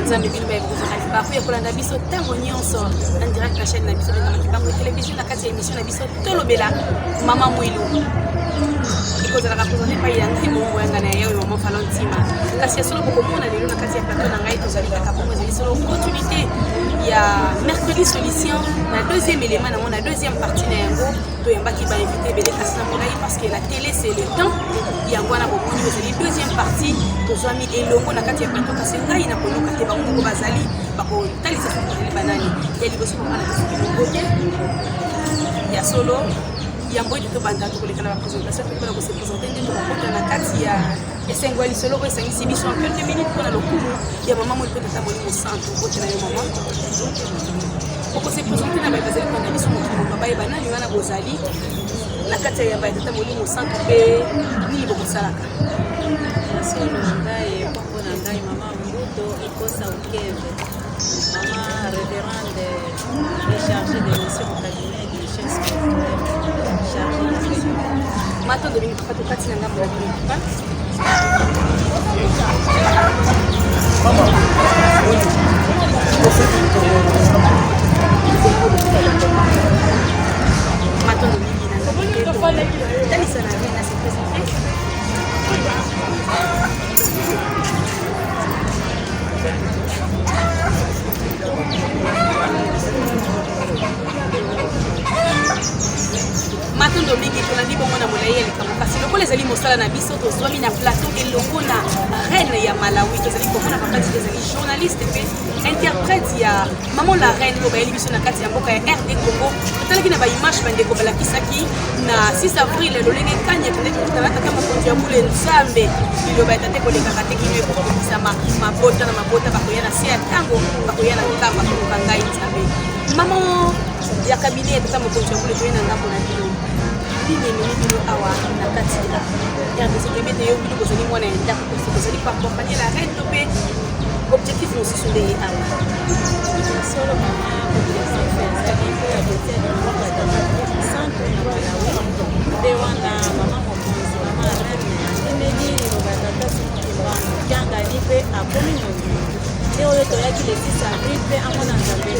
nzambe bino ba ba ko yakolanda biso tango nyonso en direct na chaîne na biso de Makibango télévision na kati ya émission na biso tolobela mama Mwilu ikozala représenter pa yanga bongo yanga na yawe mama Valentina kasi ya solo bokomona lelo na kati ya plateau na ngai tozali kaka bongo ezali solo opportunité ya mercredi solution na deuxième élément na na deuxième partie na yango toyambaki ba invité belé kasi na molai parce que la télé c'est le temps yango na bomoni ezali deuxième partie tozwami elongo na kati ya plateau kasi ngai na konoka te bango bazali bakotalisa soki banani ya liboso komana kasi ya solo yambo ete tobanda tokolekana baprésentation tokona kosepresente nde tokokota na kati ya esengo ya lisolo oyo esangisi biso en quelques minutes mpona lokumu ya mama Mwilu mpo tata molimo santo ote na yo mama okosepresente na baye bazali kolanda biso mokili bayeba nani wana bozali na kati ya baye tata molimo santo mpe nini bokosalaka solo ngai kombo na ngai mama Mbuto ikosa ukeve mama révérende et chargée de mission au cabinet du chef spirituel chargé de mission. Mato de minute pato kati na ngambo ya minute Mato de minute na ngambo ya talisa na vena se présenter. Matondo mingi tolandi bongo na molai elekamo kasi lokola ezali mosala na biso tozwami na plateau elongo na reine ya Malawi tozali komona papati ezali journaliste mpe interprète ya mama la reine oyo bayeli biso na kati ya mboka ya RD Congo totalaki na baimage bandeko balakisaki na 6 avril lolenge kanya totala tata mokonzi ya mbula nzambe liloba ya tate kolekaka te kino ekokokisa mabota na mabota bakoya na se ya ntango bakoya na nkamba koluka ngai nzambe mama ya kabine ya tata mokonzi ya mbula toye na ngambo na bino nini bino awa na kati ya RDC te yo bino kozali mwana ya ndako kozali pa accompagner la reine to pe objectif mosusu nde ye awa solo mama objectif ezali mpo ya botia na mboka ya tata santo na Malawi nde wana mama mokonzi mama reine andimeli liloba ya tata Kimbangu kiangani mpe akomi molimo nde oyo toyaki le 6 avril mpe amona nzambe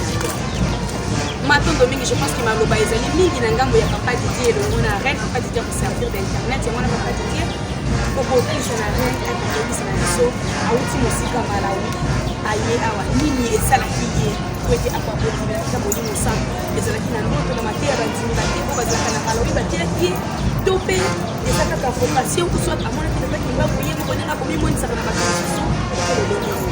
matondo mingi je pense que maloba ezali mingi na ngambo ya papa Didier elongo na reine papa Didier koservir d'internet yango na papa Didier okotalisa na reine akokobisa na biso awuti mosika Malawi aye awa nini esalaki ye po ete akwakotimelaka molimo santo ezalaki na ndoto na mateya bandimi bate po bazalaka na Malawi batiaki ye to mpe eza kaka vocation kuswat amonaki tata Kimbangu ye moko ndenge akomimonisaka na bato mosusu elolongo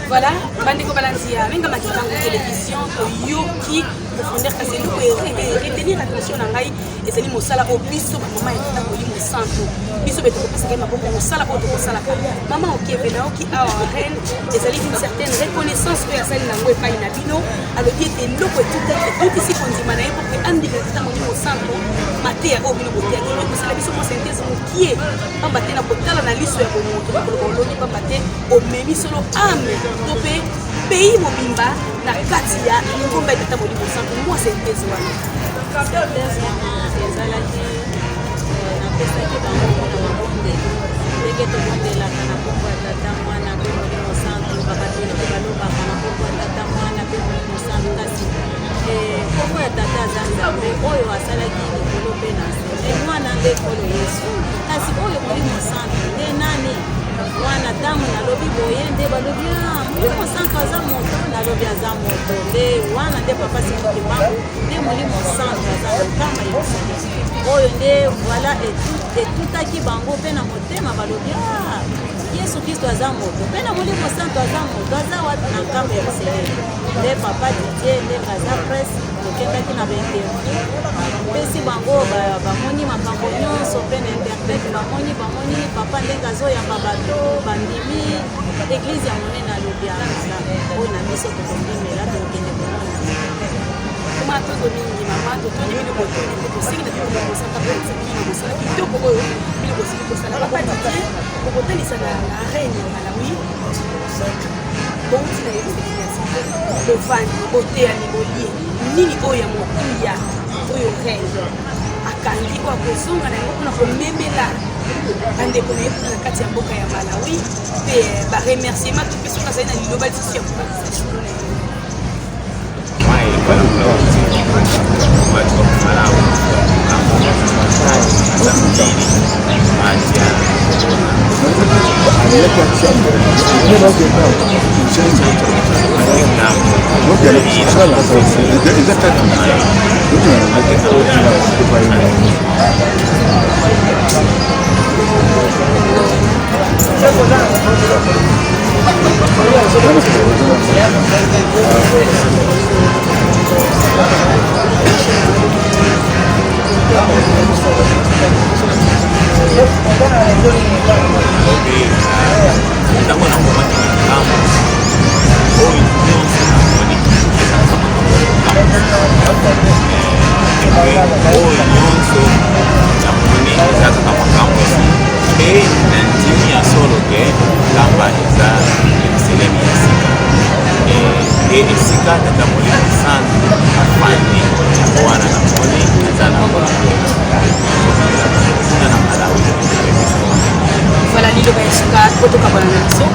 Voilà, bandeko balanzia menga makibango télévision toyoki profondeur kasi eloko retenir attention na ngai ezali mosala o biso bamama ya kita molimo santo biso be tokopesaka ye maboko mosala oyo tokosalaka mama okieve naoki awa reine ezali une certaine reconnaissance oyo asali nango epai na bino alobi ete eloko etutisi kondima na ye po pe andika kita molimo santo mateya oyo bino botiaki ekosala biso mo synthèse mokie pamba te na kotala na liso ya bomoto bakoloba olongi pamba te omemi solo ame to mpe pays mobimba na kati ya ngomba ya tata molimo santo mwa synthèse wana synthèse wana ezalaki napesaki bango mpona mabonde ndenge tobondelaka na kombo ya tata mwana mpe molimo santo bakatolike balobaka na kombo ya tata mwana mpe molimo santo kasi kombo ya tata aza nzambe oyo asalaki likolo mpe na se mwana nde ekolo yesu kasi oyo molimo santo nde nani wana ntango nalobi boye nde balobi molimo santo aza moto nalobi aza moto nde wana nde papa simoki bango nde molimo santo aza mokama yosele oyo nde voilà etutaki bango mpe na motema balobi yesu kristo aza moto mpe na molimo santo aza moto aza wapi na nkambo ya biselele nde papa didie nde baza presse tokendaki na bainterview pesi bango bamoni makambo nyonso mpe na interprete bamoni papa ndenge azoyamba bato bandimi eglize ya monene alobi oyo na biso tokondimela tokende komona matoto mingi mama totoni bino botoni mpe tosengi na bino bosaka mpenza bino mosala kitoko oyo bino bosili kosala papa didie okotalisa na reine ya malawi bouti na ye bovandi boteyani bolie nini oyo ya motuya oyo reine akangi oyo akozonga na yango mpona komemela bandeko na ye mpona na kati ya mboka ya malawi mpe baremerciement tope soki azali na liloba lisusu ya kokakisa na ye Voilà liloba ya sika kotokabana na biso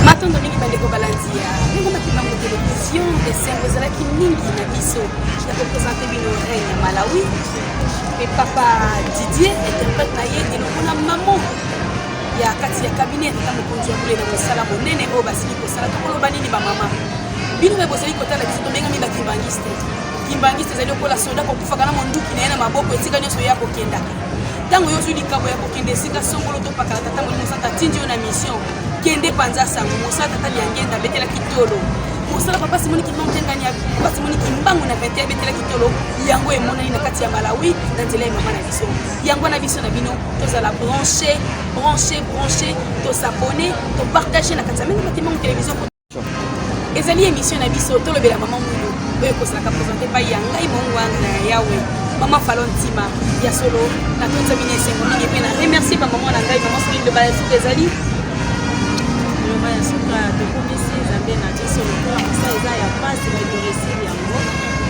matondo mingi bandeko balanzia ndenge makibango télévision esengo ezalaki mingi na biso ya kopresente bino reine ya malawi mpe papa didie interprete na ye elongo na mamo ya kati ya kabinet ata mokonzi ya bule na mosala monene oyo basili kosala tokoloba nini bamama bino mpe bozali kotala biso tomengami bakimbangiste kimbangiste ezali lokola soda kokufaka na monduki na ye na maboko esika nyonso ya kokendaka ntango yo ozwi likambo ya kokende esika songolo topakala tata molimo santo atindi yo na mission kende panza sango mosala tata liangenda abetelaki tolo mosala papa simoni kimbangu tengani papa simoni kimbangu na 21 abetelaki tolo yango emonani na kati ya malawi na nzela ya mama na biso yango na biso na bino tozala branché tosabone topartage na kati ya mengo makibango télévision ezali émission na biso tolobela mama mwino oyo kosalaka présente epai ya ngai mongwanga na yawe mama falon ntima ya solo na tonza bino esengo mingi mpe na remercie bamama na ngai mama soki loba suku ezali suka tokumisi nzambe na biso lokola mosala eza ya pasi me toresili yango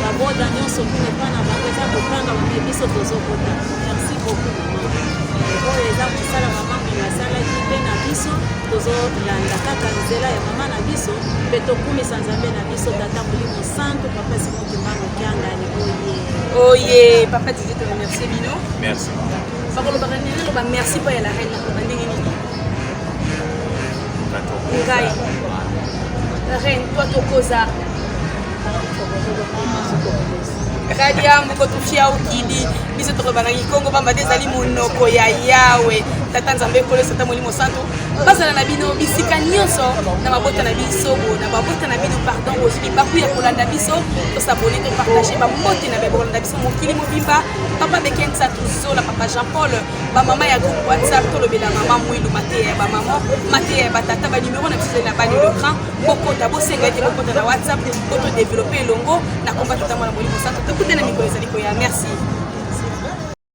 baboda nyonso kuna epa na bango eza kokanga bame biso tozokota. Merci beaucoup mama oyo eza mosala mama mwenye asalaki mpe na biso tozolanda kaka nzela ya mama na biso mpe tokumisa nzambe na biso tata molimo santo papa Simon Kimbangu Kiangani oye papa Didier te remercie bino. Merci. bakolobaka nini loba merci mpo ya la reine nakoloba ndenge nini ngai reine toi tokoza kadi ya moko tofia okidi biso tokobanaki kongo pamba te ezali monoko ya yawe tata nzambe ekolosa ata molimo santo bazala na bino bisika nyonso na mabota na biso na babota na bino pardon ozwi baku ya kolanda biso tosabone topartage bamote na bakolanda biso mokili mobimba papa bekensa tozola papa Jean Paul bamama ya groupe WhatsApp tolobela mama mwilu mateya ya bamama mateya ya batata banimero na biso na bani le grand bokota bosenga ete bokota na WhatsApp botodeveloppe elongo na komba tata mwana molimo santo tokutana mikolo ezali koya merci.